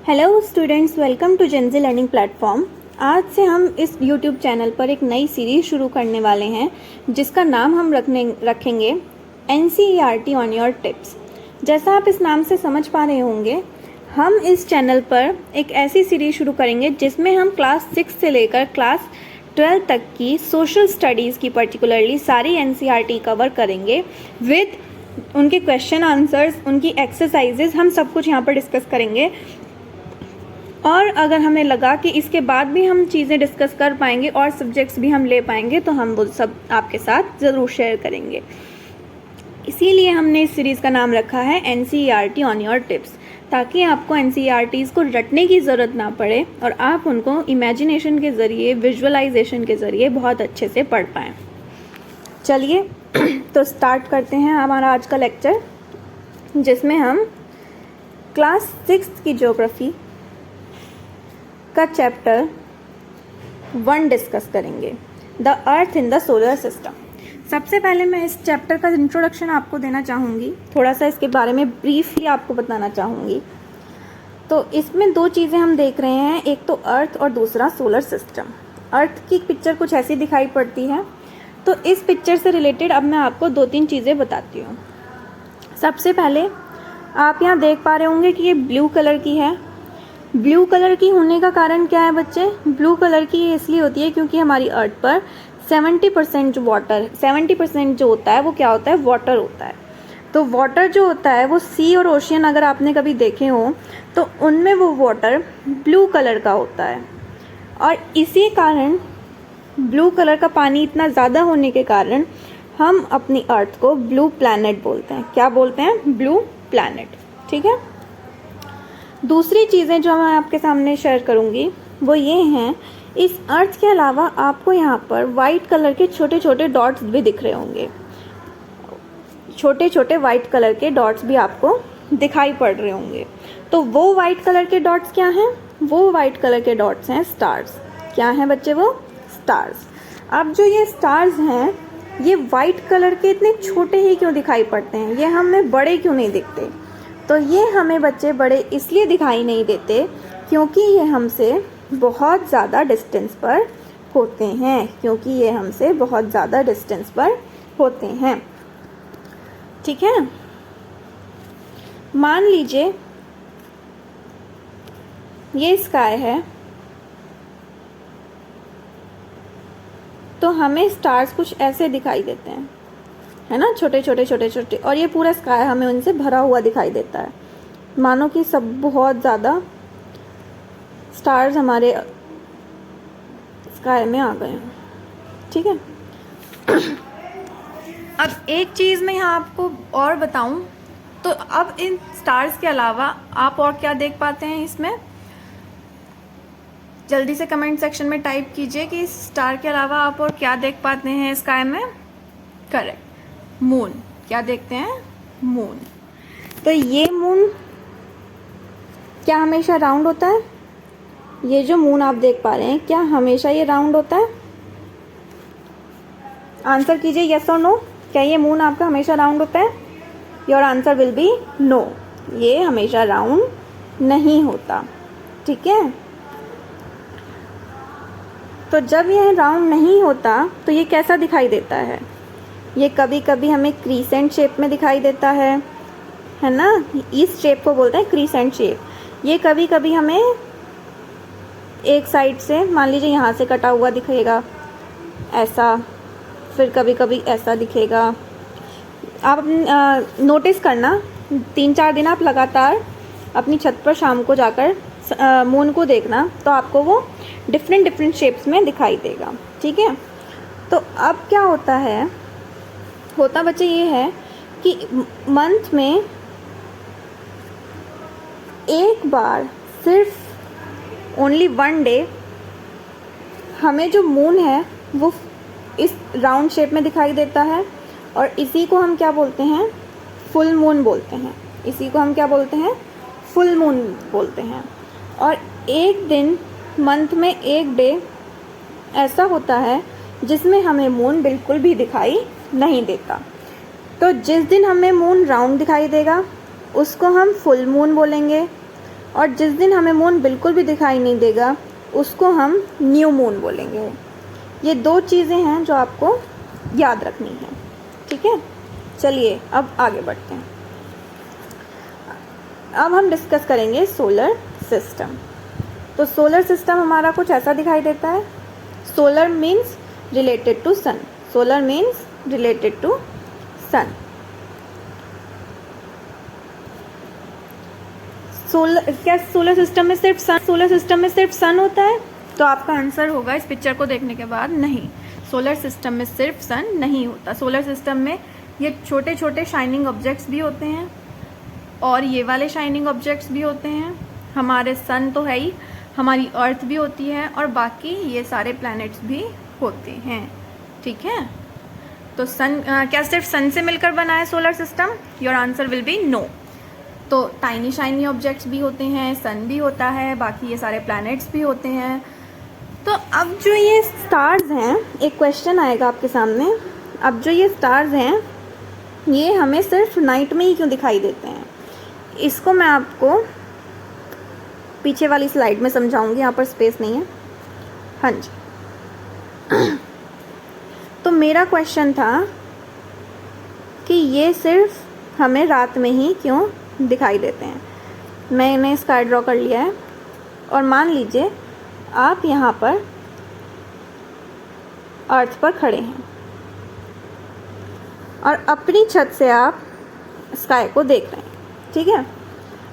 Hello students, welcome to Gen Z learning platform. आज से हम इस यूट्यूब चैनल पर एक नई सीरीज़ शुरू करने वाले हैं जिसका नाम हम रखेंगे NCERT ऑन योर टिप्स। जैसा आप इस नाम से समझ पा रहे होंगे, हम इस चैनल पर एक ऐसी सीरीज़ शुरू करेंगे जिसमें हम क्लास 6 से लेकर क्लास 12 तक की सोशल स्टडीज़ की पर्टिकुलरली सारी NCERT कवर करेंगे विद उनके क्वेश्चन आंसर्स, उनकी एक्सरसाइजेज, हम सब कुछ यहाँ पर डिस्कस करेंगे। और अगर हमें लगा कि इसके बाद भी हम चीज़ें डिस्कस कर पाएंगे और सब्जेक्ट्स भी हम ले पाएंगे तो हम वो सब आपके साथ ज़रूर शेयर करेंगे। इसीलिए हमने इस सीरीज़ का नाम रखा है NCERT ऑन योर टिप्स, ताकि आपको NCERTs को रटने की ज़रूरत ना पड़े और आप उनको इमेजिनेशन के ज़रिए, विजुअलाइजेशन के ज़रिए बहुत अच्छे से पढ़ पाएँ। चलिए तो स्टार्ट करते हैं हमारा आज का लेक्चर, जिसमें हम क्लास 6 की ज्योग्राफी का चैप्टर 1 डिस्कस करेंगे, the earth in the solar system. सबसे पहले मैं इस चैप्टर का इंट्रोडक्शन आपको देना चाहूँगी, थोड़ा सा इसके बारे में ब्रीफली आपको बताना चाहूँगी। तो इसमें दो चीज़ें हम देख रहे हैं, एक तो अर्थ और दूसरा सोलर सिस्टम। अर्थ की पिक्चर कुछ ऐसी दिखाई पड़ती है, तो इस पिक्चर से रिलेटेड अब मैं आपको 2-3 चीज़ें बताती हूँ। सबसे पहले आप यहाँ देख पा रहे होंगे कि ये ब्लू कलर की है। ब्लू कलर की होने का कारण क्या है बच्चे? ब्लू कलर की इसलिए होती है क्योंकि हमारी अर्थ पर 70% जो होता है वो क्या होता है? वाटर होता है। तो वाटर जो होता है वो सी और ओशियन अगर आपने कभी देखे हो तो उनमें वो वाटर ब्लू कलर का होता है, और इसी कारण ब्लू कलर का पानी इतना ज़्यादा होने के कारण हम अपनी अर्थ को ब्लू प्लैनेट बोलते हैं। क्या बोलते हैं? Blue planet. ठीक है। दूसरी चीज़ें जो मैं आपके सामने शेयर करूँगी वो ये हैं, इस अर्थ के अलावा आपको यहाँ पर वाइट कलर के छोटे छोटे डॉट्स भी दिख रहे होंगे। छोटे छोटे वाइट कलर के डॉट्स भी आपको दिखाई पड़ रहे होंगे। तो वो वाइट कलर के डॉट्स क्या हैं? वो वाइट कलर के डॉट्स हैं स्टार्स। क्या हैं बच्चे? वो स्टार्स। अब जो ये स्टार्स हैं, ये वाइट कलर के इतने छोटे ही क्यों दिखाई पड़ते हैं? ये हमें बड़े क्यों नहीं दिखते? तो ये हमें बच्चे बड़े इसलिए दिखाई नहीं देते क्योंकि ये हमसे बहुत ज़्यादा डिस्टेंस पर होते हैं। ठीक है। मान लीजिए ये स्काई है, तो हमें स्टार्स कुछ ऐसे दिखाई देते हैं, है ना, छोटे छोटे, और ये पूरा स्काई हमें उनसे भरा हुआ दिखाई देता है, मानो कि सब बहुत ज़्यादा स्टार्स हमारे स्काई में आ गए हैं। ठीक है। अब एक चीज़ मैं यहाँ आपको और बताऊँ, तो अब इन स्टार्स के अलावा आप और क्या देख पाते हैं इसमें? जल्दी से कमेंट सेक्शन में टाइप कीजिए कि इस स्टार के अलावा आप और क्या देख पाते हैं स्काई में। Correct, moon. क्या देखते हैं? मून। तो ये मून क्या हमेशा राउंड होता है? ये जो मून आप देख पा रहे हैं, क्या हमेशा ये राउंड होता है? आंसर कीजिए यस और नो। क्या ये मून आपका हमेशा राउंड होता है? Your answer will be no, ये हमेशा राउंड नहीं होता। ठीक है। तो जब यह राउंड नहीं होता तो ये कैसा दिखाई देता है? ये कभी कभी हमें क्रीसेंट शेप में दिखाई देता है ना। इस शेप को बोलते हैं क्रीसेंट शेप। ये कभी कभी हमें एक साइड से, मान लीजिए यहाँ से कटा हुआ दिखेगा ऐसा, फिर कभी कभी ऐसा दिखेगा। आप नोटिस करना, 3-4 दिन आप लगातार अपनी छत पर शाम को जाकर मून को देखना, तो आपको वो डिफरेंट शेप्स में दिखाई देगा। ठीक है। तो अब क्या होता है? होता बच्चे ये है कि मंथ में एक बार, सिर्फ ओनली 1 डे, हमें जो मून है वो इस राउंड शेप में दिखाई देता है, और इसी को हम क्या बोलते हैं? फुल मून बोलते हैं। इसी को हम क्या बोलते हैं? फुल मून बोलते हैं। और एक दिन मंथ में एक डे ऐसा होता है जिसमें हमें मून बिल्कुल भी दिखाई नहीं देता। तो जिस दिन हमें मून राउंड दिखाई देगा उसको हम फुल मून बोलेंगे, और जिस दिन हमें मून बिल्कुल भी दिखाई नहीं देगा उसको हम न्यू मून बोलेंगे। ये 2 चीज़ें हैं जो आपको याद रखनी है, ठीक है। चलिए अब आगे बढ़ते हैं। अब हम डिस्कस करेंगे सोलर सिस्टम। तो सोलर सिस्टम हमारा कुछ ऐसा दिखाई देता है। Solar means related to sun. Solar means related to sun. क्या सोलर सिस्टम में सिर्फ सन होता है? तो आपका आंसर होगा इस पिक्चर को देखने के बाद नहीं, सोलर सिस्टम में सिर्फ सन नहीं होता। सोलर सिस्टम में ये छोटे छोटे शाइनिंग ऑब्जेक्ट्स भी होते हैं और ये वाले शाइनिंग ऑब्जेक्ट्स भी होते हैं। हमारे सन तो है ही, हमारी अर्थ भी होती है और बाकी ये सारे प्लैनेट्स भी होते हैं, ठीक है। तो सन क्या सिर्फ सन से मिलकर बना है solar system? Your answer will be no. तो टाइनी शाइनी ऑब्जेक्ट्स भी होते हैं, सन भी होता है, बाकी ये सारे प्लैनेट्स भी होते हैं। तो अब जो ये स्टार्स हैं, एक क्वेश्चन आएगा आपके सामने। अब जो ये स्टार्स हैं ये हमें सिर्फ नाइट में ही क्यों दिखाई देते हैं? इसको मैं आपको पीछे वाली स्लाइड में समझाऊंगी, यहाँ पर स्पेस नहीं है। हाँ जी। तो मेरा क्वेश्चन था कि ये सिर्फ हमें रात में ही क्यों दिखाई देते हैं। मैंने स्काई ड्रॉ कर लिया है और मान लीजिए आप यहाँ पर अर्थ पर खड़े हैं और अपनी छत से आप स्काई को देख रहे हैं, ठीक है।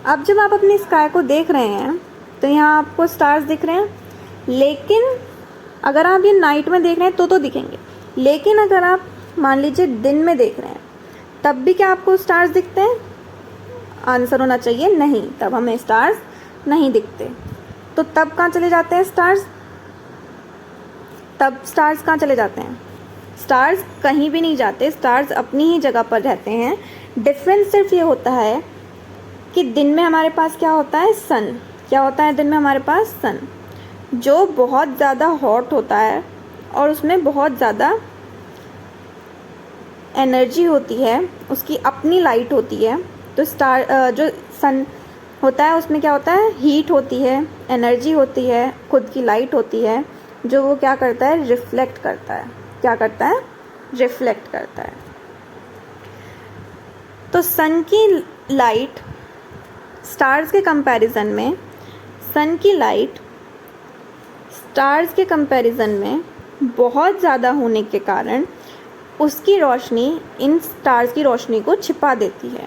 अब जब आप अपनी स्काई को देख रहे हैं तो यहाँ आपको स्टार्स दिख रहे हैं, लेकिन अगर आप ये नाइट में देख रहे हैं तो दिखेंगे। लेकिन अगर आप मान लीजिए दिन में देख रहे हैं तब भी क्या आपको स्टार्स दिखते हैं? आंसर होना चाहिए नहीं, तब हमें स्टार्स नहीं दिखते। तो तब कहाँ चले जाते हैं स्टार्स? तब स्टार्स कहाँ चले जाते हैं? स्टार्स कहीं भी नहीं जाते, स्टार्स अपनी ही जगह पर रहते हैं। डिफरेंस सिर्फ ये होता है कि दिन में हमारे पास क्या होता है? सन। क्या होता है दिन में हमारे पास? सन, जो बहुत ज़्यादा हॉट होता है और उसमें बहुत ज़्यादा एनर्जी होती है, उसकी अपनी लाइट होती है। तो स्टार जो सन होता है उसमें क्या होता है? हीट होती है, एनर्जी होती है, खुद की लाइट होती है, जो वो क्या करता है? रिफ्लेक्ट करता है। क्या करता है? रिफ्लेक्ट करता है। तो सन की लाइट स्टार्स के कंपैरिजन में, सन की लाइट स्टार्स के कंपैरिजन में बहुत ज़्यादा होने के कारण उसकी रोशनी इन स्टार्स की रोशनी को छिपा देती है।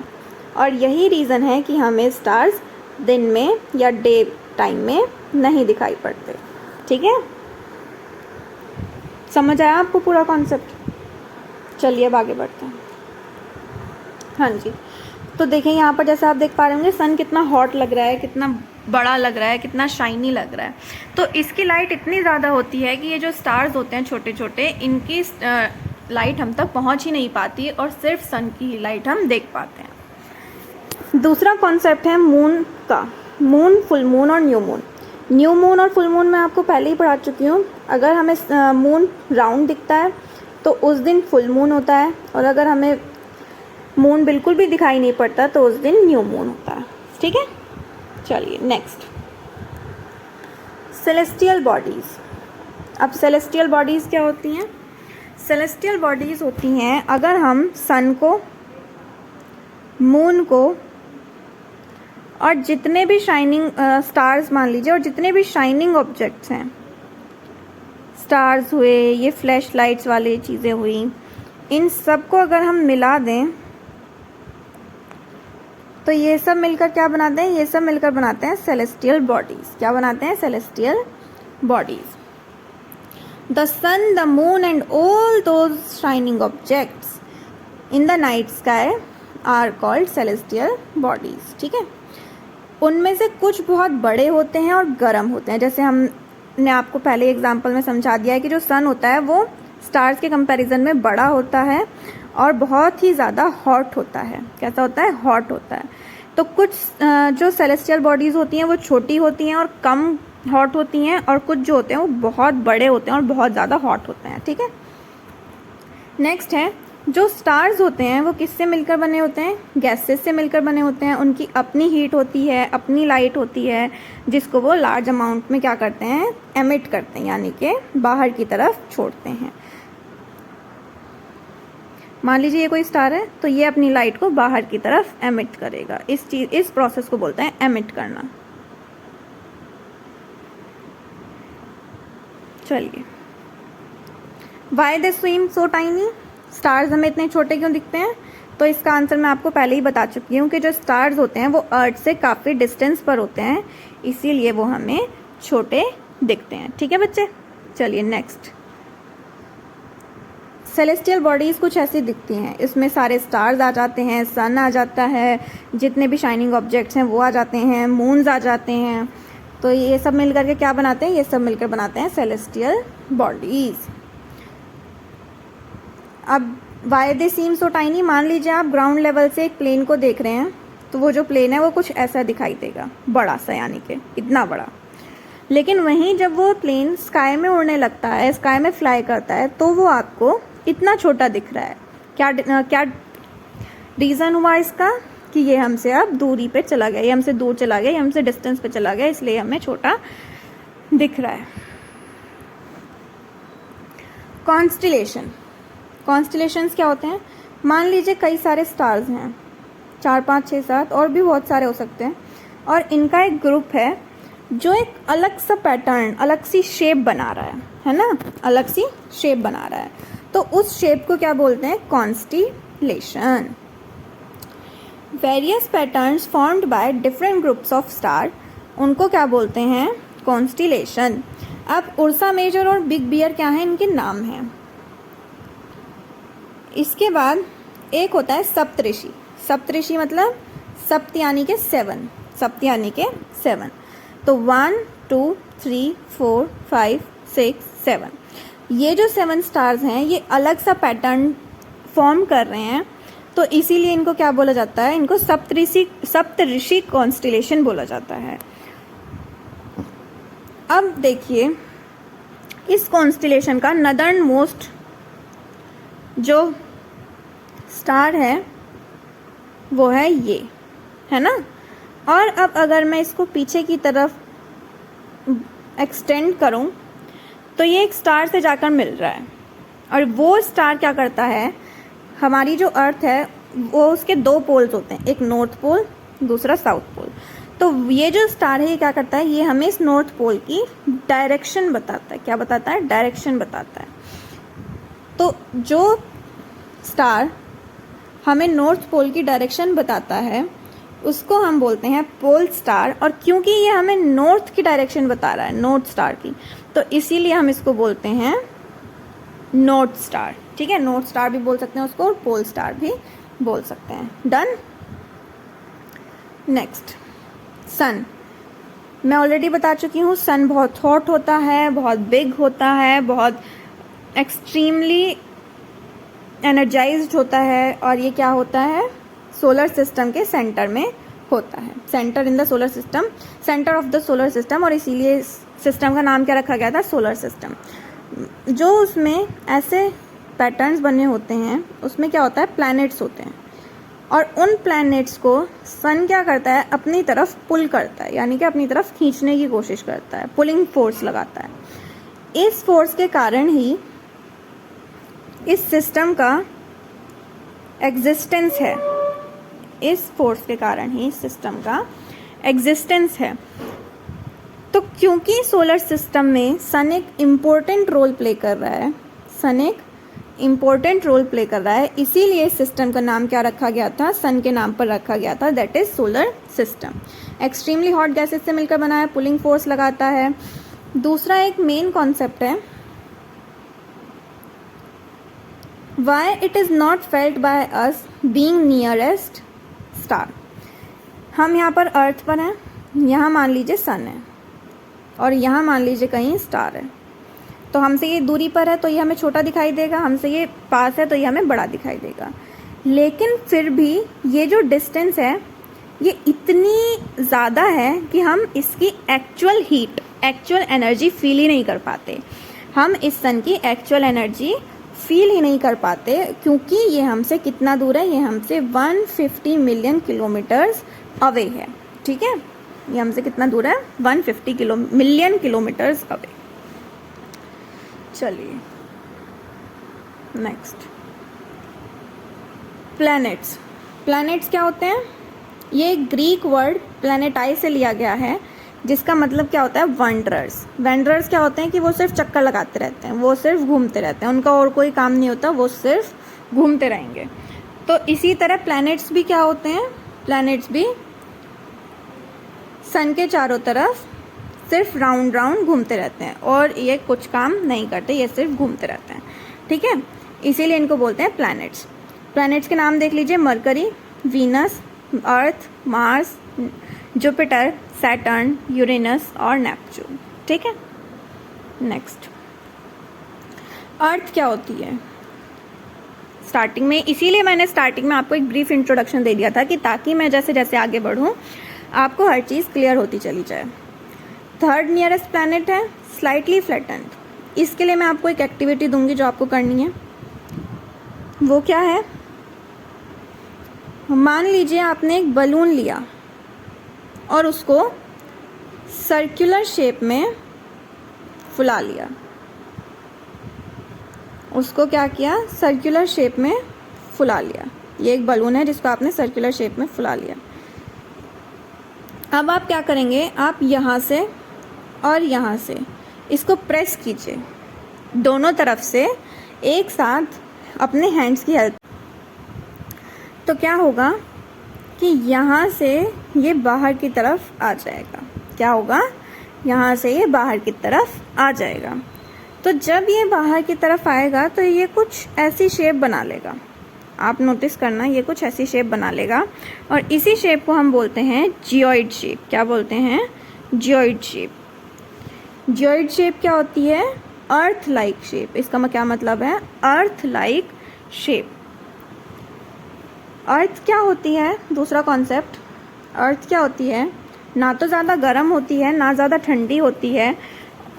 और यही रीज़न है कि हमें स्टार्स दिन में या डे टाइम में नहीं दिखाई पड़ते, ठीक है। समझ आया आपको पूरा कॉन्सेप्ट? चलिए अब आगे बढ़ते हैं। हाँ जी, तो देखें यहाँ पर जैसे आप देख पा रहे होंगे सन कितना हॉट लग रहा है, कितना बड़ा लग रहा है, कितना शाइनी लग रहा है। तो इसकी लाइट इतनी ज़्यादा होती है कि ये जो स्टार्स होते हैं छोटे छोटे, इनकी लाइट हम तक पहुँच ही नहीं पाती और सिर्फ सन की लाइट हम देख पाते हैं। दूसरा कॉन्सेप्ट है मून का। मून, फुल मून और न्यू मून। न्यू मून और फुल मून मैं आपको पहले ही पढ़ा चुकी हूँ। अगर हमें मून राउंड दिखता है तो उस दिन फुल मून होता है, और अगर हमें मून बिल्कुल भी दिखाई नहीं पड़ता तो उस दिन न्यू मून होता है, ठीक है। चलिए नेक्स्ट, सेलेस्टियल बॉडीज़। अब सेलेस्टियल बॉडीज़ क्या होती हैं? सेलेस्टियल बॉडीज़ होती हैं अगर हम सन को, मून को और जितने भी शाइनिंग स्टार्स मान लीजिए, और जितने भी शाइनिंग ऑब्जेक्ट्स हैं, स्टार्स हुए, ये फ्लैश लाइट्स वाली चीज़ें हुई, इन सब को अगर हम मिला दें तो ये सब मिलकर क्या बनाते हैं? ये सब मिलकर बनाते हैं सेलेस्टियल बॉडीज़। क्या बनाते हैं? Celestial bodies. The sun, the moon and all those shining objects in the night sky are called celestial bodies, ठीक है। उनमें से कुछ बहुत बड़े होते हैं और गर्म होते हैं। जैसे हमने आपको पहले एग्जांपल में समझा दिया है कि जो सन होता है वो स्टार्स के कंपैरिजन में बड़ा होता है और बहुत ही ज़्यादा हॉट होता है। कैसा होता है? हॉट होता है। तो कुछ जो सेलेस्टियल बॉडीज़ होती हैं वो छोटी होती हैं और कम हॉट होती हैं, और कुछ जो होते हैं वो बहुत बड़े होते हैं और बहुत ज़्यादा हॉट होते हैं, ठीक है। नेक्स्ट है जो स्टार्स होते हैं वो किससे मिलकर बने होते हैं? गैसेस से मिलकर बने होते हैं। उनकी अपनी हीट होती है, अपनी लाइट होती है, जिसको वो लार्ज अमाउंट में क्या करते हैं? एमिट करते हैं, यानी कि बाहर की तरफ छोड़ते हैं। मान लीजिए ये कोई स्टार है, तो ये अपनी लाइट को बाहर की तरफ एमिट करेगा। इस प्रोसेस को बोलते हैं एमिट करना। चलिए, why they swim so tiny? Stars हमें इतने छोटे क्यों दिखते हैं? तो इसका आंसर मैं आपको पहले ही बता चुकी हूँ कि जो स्टार्स होते हैं वो अर्थ से काफ़ी डिस्टेंस पर होते हैं, इसीलिए वो हमें छोटे दिखते हैं। ठीक है बच्चे, चलिए नेक्स्ट। सेलेस्टियल बॉडीज़ कुछ ऐसी दिखती हैं, इसमें सारे स्टार्स आ जाते हैं, सन आ जाता है, जितने भी शाइनिंग ऑब्जेक्ट्स हैं वो आ जाते हैं, मून्स आ जाते हैं। तो ये सब मिलकर के क्या बनाते हैं? ये सब मिलकर बनाते हैं सेलेस्टियल बॉडीज़। अब why they seem so tiny? मान लीजिए आप ग्राउंड लेवल से एक प्लेन को देख रहे हैं, तो वो जो प्लेन है वो कुछ ऐसा दिखाई देगा, बड़ा सा, यानी कि इतना बड़ा। लेकिन वहीं जब वो प्लेन स्काई में उड़ने लगता है, स्काई में फ्लाई करता है, तो वो आपको इतना छोटा दिख रहा है। क्या रीज़न हुआ इसका? कि ये हमसे अब दूरी पे चला गया, ये हमसे दूर चला गया, ये हमसे डिस्टेंस पे चला गया, इसलिए हमें छोटा दिख रहा है। कॉन्स्टिलेशन। कॉन्स्टिलेशंस क्या होते हैं? मान लीजिए कई सारे स्टार्स हैं, 4, 5, 6, 7 और भी बहुत सारे हो सकते हैं, और इनका एक ग्रुप है जो एक अलग सा पैटर्न, अलग सी शेप बना रहा है ना, अलग सी शेप बना रहा है। तो उस शेप को क्या बोलते हैं? Constellation. Various patterns formed by different groups of star, उनको क्या बोलते हैं? कॉन्स्टिलेशन। अब उर्सा मेजर और बिग बियर क्या है? इनके नाम हैं। इसके बाद एक होता है सप्तऋषि। सप्तऋषि मतलब सप्त यानी के 7, सप्त यानी के 7। तो 1, 2, 3, 4, 5, 6, 7, ये जो 7 स्टार्स हैं ये अलग सा पैटर्न फॉर्म कर रहे हैं, तो इसीलिए इनको क्या बोला जाता है? इनको सप्तऋषि कॉन्स्टिलेशन बोला जाता है। अब देखिए, इस कॉन्स्टिलेशन का नदर्न मोस्ट जो स्टार है वो है ये, है ना। और अब अगर मैं इसको पीछे की तरफ एक्सटेंड करूं, तो ये एक स्टार से जाकर मिल रहा है, और वो स्टार क्या करता है? हमारी जो अर्थ है वो उसके 2 पोल्स होते हैं, एक नॉर्थ पोल, दूसरा साउथ पोल। तो ये जो स्टार है ये क्या करता है? ये हमें इस नॉर्थ पोल की डायरेक्शन बताता है। क्या बताता है? डायरेक्शन बताता है। तो जो स्टार हमें नॉर्थ पोल की डायरेक्शन बताता है उसको हम बोलते हैं पोल स्टार, और क्योंकि ये हमें नॉर्थ की डायरेक्शन बता रहा है, नॉर्थ स्टार की, तो इसीलिए हम इसको बोलते हैं नॉर्थ स्टार। ठीक है, नॉर्थ स्टार भी बोल सकते हैं उसको, और पोल स्टार भी बोल सकते हैं। डन। नेक्स्ट, सन। मैं ऑलरेडी बता चुकी हूँ, सन बहुत हॉट होता है, बहुत बिग होता है, बहुत एक्सट्रीमली एनर्जाइज्ड होता है, और ये क्या होता है? सोलर सिस्टम के सेंटर में होता है। Centre in the solar system, centre of the solar system, और इसीलिए इस सिस्टम का नाम क्या रखा गया था? Solar system. जो उसमें ऐसे पैटर्न्स बने होते हैं उसमें क्या होता है? प्लैनेट्स होते हैं, और उन प्लैनेट्स को सन क्या करता है? अपनी तरफ पुल करता है, यानी कि अपनी तरफ खींचने की कोशिश करता है, पुलिंग फोर्स लगाता है। इस फोर्स के कारण ही इस सिस्टम का एग्जिस्टेंस है, इस फोर्स के कारण ही सिस्टम का एग्जिस्टेंस है। तो क्योंकि सोलर सिस्टम में सन एक इम्पोर्टेंट रोल प्ले कर रहा है, सन एक इम्पोर्टेंट रोल प्ले कर रहा है, इसीलिए इस सिस्टम का नाम क्या रखा गया था? सन के नाम पर रखा गया था, that is solar system. Extremely hot gases से मिलकर बना है, पुलिंग फोर्स लगाता है। दूसरा एक मेन कॉन्सेप्ट है, why it is not felt by us being nearest star। हम यहाँ पर अर्थ पर हैं, यहाँ मान लीजिए सन है, और यहाँ मान लीजिए कहीं स्टार है। तो हमसे ये दूरी पर है तो ये हमें छोटा दिखाई देगा, हमसे ये पास है तो ये हमें बड़ा दिखाई देगा। लेकिन फिर भी ये जो डिस्टेंस है ये इतनी ज़्यादा है कि हम इसकी actual heat, actual energy feel ही नहीं कर पाते। हम इस सन की एक्चुअल एनर्जी फील ही नहीं कर पाते, क्योंकि ये हमसे कितना दूर है, ये हमसे 150 मिलियन किलोमीटर्स अवे है। ठीक है, ये हमसे कितना दूर है, 150 मिलियन किलोमीटर्स अवे। चलिए नेक्स्ट, प्लैनेट्स। प्लैनेट्स क्या होते हैं? ये एक ग्रीक वर्ड प्लैनेटाई से लिया गया है, जिसका मतलब क्या होता है, वंडरर्स। वंडरर्स क्या होते हैं कि वो सिर्फ चक्कर लगाते रहते हैं, वो सिर्फ घूमते रहते हैं, उनका और कोई काम नहीं होता, वो सिर्फ घूमते रहेंगे। तो इसी तरह प्लैनेट्स भी क्या होते हैं, प्लैनेट्स भी सन के चारों तरफ सिर्फ राउंड राउंड घूमते रहते हैं और ये कुछ काम नहीं करते, ये सिर्फ घूमते रहते हैं। ठीक है, इसीलिए इनको बोलते हैं प्लैनेट्स। प्लैनेट्स के नाम देख लीजिए, मरकरी, वीनस, अर्थ, मार्स, जुपिटर, सैटर्न, यूरेनस और नेपच्यून। ठीक है, नेक्स्ट, अर्थ क्या होती है? स्टार्टिंग में, इसीलिए मैंने स्टार्टिंग में आपको एक ब्रीफ इंट्रोडक्शन दे दिया था कि ताकि मैं जैसे जैसे आगे बढ़ूं आपको हर चीज़ क्लियर होती चली जाए। थर्ड नियरेस्ट प्लैनेट है स्लाइटली फ्लैटेंड। इसके लिए मैं आपको एक एक्टिविटी दूंगी जो आपको करनी है। वो क्या है? मान लीजिए आपने एक बलून लिया और उसको सर्कुलर शेप में फुला लिया। उसको क्या किया? सर्कुलर शेप में फुला लिया। ये एक बलून है जिसको आपने सर्कुलर शेप में फुला लिया। अब आप क्या करेंगे, आप यहाँ से और यहाँ से इसको प्रेस कीजिए, दोनों तरफ से एक साथ अपने हैंड्स की हेल्प। तो क्या होगा कि यहाँ से ये बाहर की तरफ आ जाएगा। क्या होगा? यहाँ से ये बाहर की तरफ आ जाएगा। तो जब ये बाहर की तरफ आएगा तो ये कुछ ऐसी शेप बना लेगा। आप नोटिस करना, ये कुछ ऐसी शेप बना लेगा और इसी शेप को हम बोलते हैं जियोइड शेप। क्या बोलते हैं? Geoid shape. जियोइड शेप क्या होती है? Earth like shape. इसका क्या मतलब है? Earth like shape. अर्थ क्या होती है? दूसरा कॉन्सेप्ट, अर्थ क्या होती है? ना तो ज़्यादा गर्म होती है ना ज़्यादा ठंडी होती है।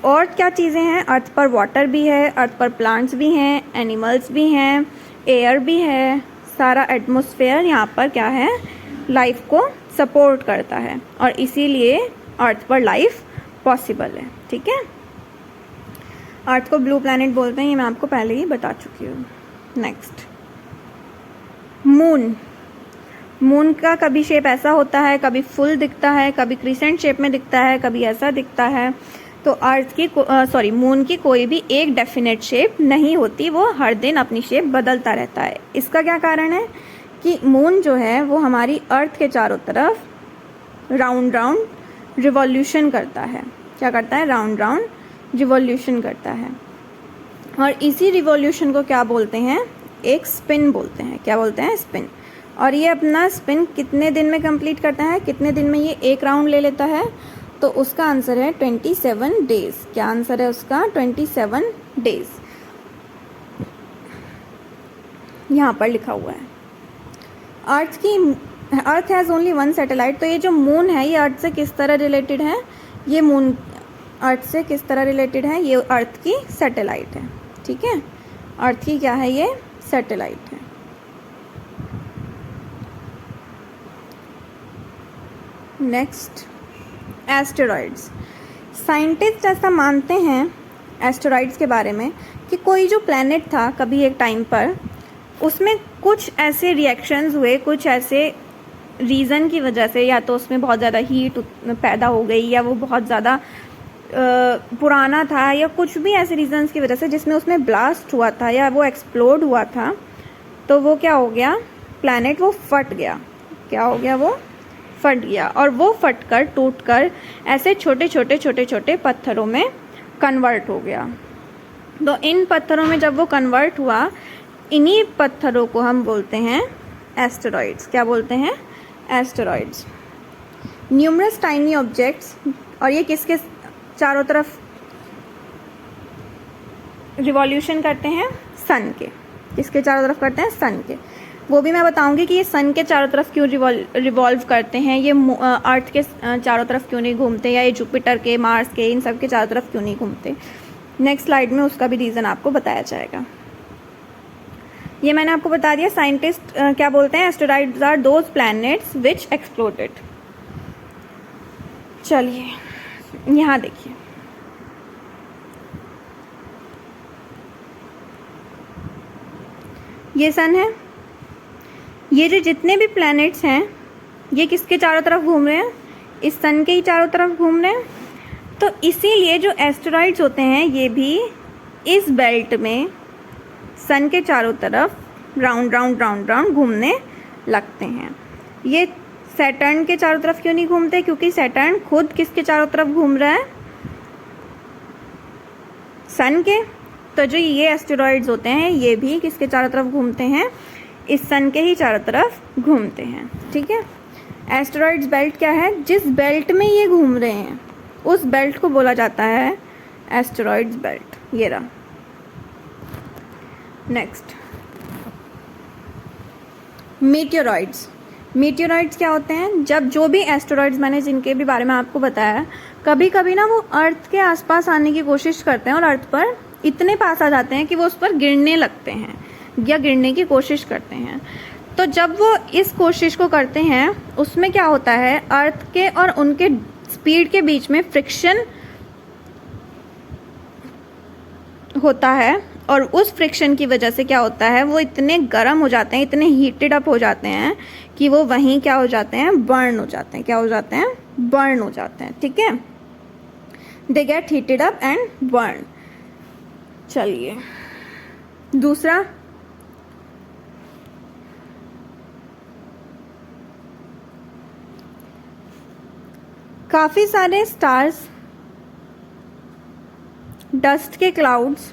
और क्या चीज़ें हैं? अर्थ पर वाटर भी है, अर्थ पर प्लांट्स भी हैं, एनिमल्स भी हैं, एयर भी है। सारा एटमॉस्फेयर यहाँ पर क्या है? लाइफ को सपोर्ट करता है और इसीलिए अर्थ पर लाइफ पॉसिबल है। ठीक है, अर्थ को ब्लू प्लैनेट बोलते हैं, ये मैं आपको पहले ही बता चुकी हूँ। Next, moon. मून का कभी शेप ऐसा होता है, कभी फुल दिखता है, कभी क्रिसेंट शेप में दिखता है, कभी ऐसा दिखता है। तो अर्थ की मून की कोई भी एक डेफिनेट शेप नहीं होती, वो हर दिन अपनी शेप बदलता रहता है। इसका क्या कारण है कि मून जो है वो हमारी अर्थ के चारों तरफ राउंड राउंड रिवॉल्यूशन करता है। क्या करता है? राउंड राउंड रिवॉल्यूशन करता है। और इसी रिवॉल्यूशन को क्या बोलते हैं? एक स्पिन बोलते हैं। क्या बोलते हैं? स्पिन। और ये अपना स्पिन कितने दिन में कंप्लीट करता है? कितने दिन में ये एक राउंड ले लेता है? तो उसका आंसर है 27 डेज। क्या आंसर है उसका? 27 डेज। यहाँ पर लिखा हुआ है। अर्थ हैज़ ओनली वन सैटेलाइट। तो ये जो मून है ये अर्थ से किस तरह रिलेटेड है? ये मून अर्थ से किस तरह रिलेटेड है? ये अर्थ की सैटेलाइट है। ठीक है, अर्थ की क्या है? ये सैटेलाइट है। Next, asteroids. साइंटिस्ट ऐसा मानते हैं एस्टेरॉइड्स के बारे में कि कोई जो प्लैनेट था कभी एक टाइम पर, उसमें कुछ ऐसे रिएक्शंस हुए, कुछ ऐसे रीज़न की वजह से, या तो उसमें बहुत ज़्यादा हीट पैदा हो गई, या वो बहुत ज़्यादा पुराना था, या कुछ भी ऐसे रीजंस की वजह से जिसमें उसमें ब्लास्ट हुआ था या वो एक्सप्लोड हुआ था। तो वो क्या हो गया? प्लैनेट वो फट गया। क्या हो गया? वो फट गया। और वो फटकर टूटकर ऐसे छोटे छोटे छोटे छोटे पत्थरों में कन्वर्ट हो गया। तो इन पत्थरों में जब वो कन्वर्ट हुआ, इन्हीं पत्थरों को हम बोलते हैं एस्टेरॉइड्स। क्या बोलते हैं? एस्टेरॉइड्स। Numerous tiny objects. और ये किसके चारों तरफ रिवॉल्यूशन करते हैं? सन के। किसके चारों तरफ करते हैं? सन के। वो भी मैं बताऊंगी कि ये सन के चारों तरफ क्यों रिवॉल्व करते हैं, ये अर्थ के चारों तरफ क्यों नहीं घूमते, या ये जुपिटर के, मार्स के, इन सब के चारों तरफ क्यों नहीं घूमते। नेक्स्ट स्लाइड में उसका भी रीज़न आपको बताया जाएगा। ये मैंने आपको बता दिया। साइंटिस्ट क्या बोलते हैं, asteroids are those planets which exploded. चलिए यहाँ देखिए, ये सन है। ये जो जितने भी प्लैनेट्स हैं ये किसके चारों तरफ घूम रहे हैं, इस सन के ही चारों तरफ घूम रहे हैं। तो इसीलिए जो एस्टेरॉइड्स होते हैं ये भी इस बेल्ट में सन के चारों तरफ राउंड राउंड राउंड राउंड घूमने लगते हैं। ये सैटर्न के चारों तरफ क्यों नहीं घूमते, क्योंकि सैटर्न खुद किसके चारों तरफ घूम रहा है, सन के। तो जो ये एस्टेरॉइड्स होते हैं ये भी किसके चारों तरफ घूमते हैं, इस सन के ही चारों तरफ घूमते हैं। ठीक है। एस्टेरॉइड्स बेल्ट क्या है, जिस बेल्ट में ये घूम रहे हैं उस बेल्ट को बोला जाता है एस्टेरॉइड्स बेल्ट। ये रहा। Next, meteoroids. मीटियोरॉइड्स क्या होते हैं, जब जो भी एस्टेरॉइड्स मैंने जिनके भी बारे में आपको बताया, कभी कभी ना वो अर्थ के आसपास आने की कोशिश करते हैं और अर्थ पर इतने पास आ जाते हैं कि वो उस पर गिरने लगते हैं या गिरने की कोशिश करते हैं। तो जब वो इस कोशिश को करते हैं उसमें क्या होता है, अर्थ के और उनके स्पीड के बीच में फ्रिक्शन होता है और उस फ्रिक्शन की वजह से क्या होता है, वो इतने गर्म हो जाते हैं, इतने हीटेड अप हो जाते हैं कि वो वहीं क्या हो जाते हैं, बर्न हो जाते हैं। क्या हो जाते हैं, बर्न हो जाते हैं। ठीक है, they get heated up and burn. चलिए दूसरा, काफी सारे स्टार्स, डस्ट के क्लाउड्स,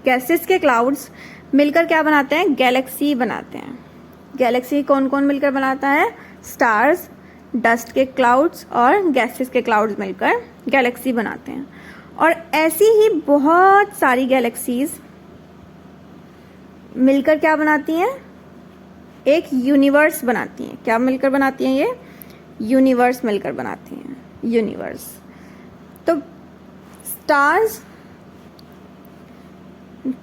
गैसेस के क्लाउड्स मिलकर क्या बनाते हैं, गैलेक्सी बनाते हैं। गैलेक्सी कौन कौन मिलकर बनाता है, स्टार्स, डस्ट के क्लाउड्स और गैसेस के क्लाउड्स मिलकर गैलेक्सी बनाते हैं। और ऐसी ही बहुत सारी गैलेक्सीज मिलकर क्या बनाती हैं, एक यूनिवर्स बनाती हैं। क्या मिलकर बनाती हैं, ये यूनिवर्स मिलकर बनाती हैं, यूनिवर्स। तो स्टार्स,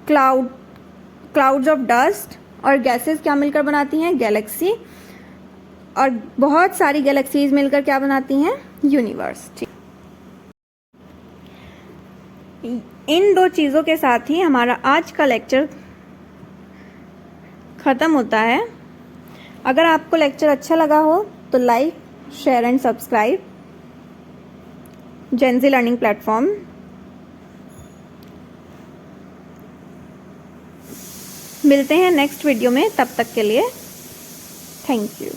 क्लाउड्स ऑफ डस्ट और गैसेस क्या मिलकर बनाती हैं, गैलेक्सी। और बहुत सारी गैलेक्सीज मिलकर क्या बनाती हैं, यूनिवर्स। ठीक, इन दो चीज़ों के साथ ही हमारा आज का लेक्चर ख़त्म होता है। अगर आपको लेक्चर अच्छा लगा हो तो like, share and subscribe Gen Z learning platform. मिलते हैं नेक्स्ट वीडियो में, तब तक के लिए थैंक यू।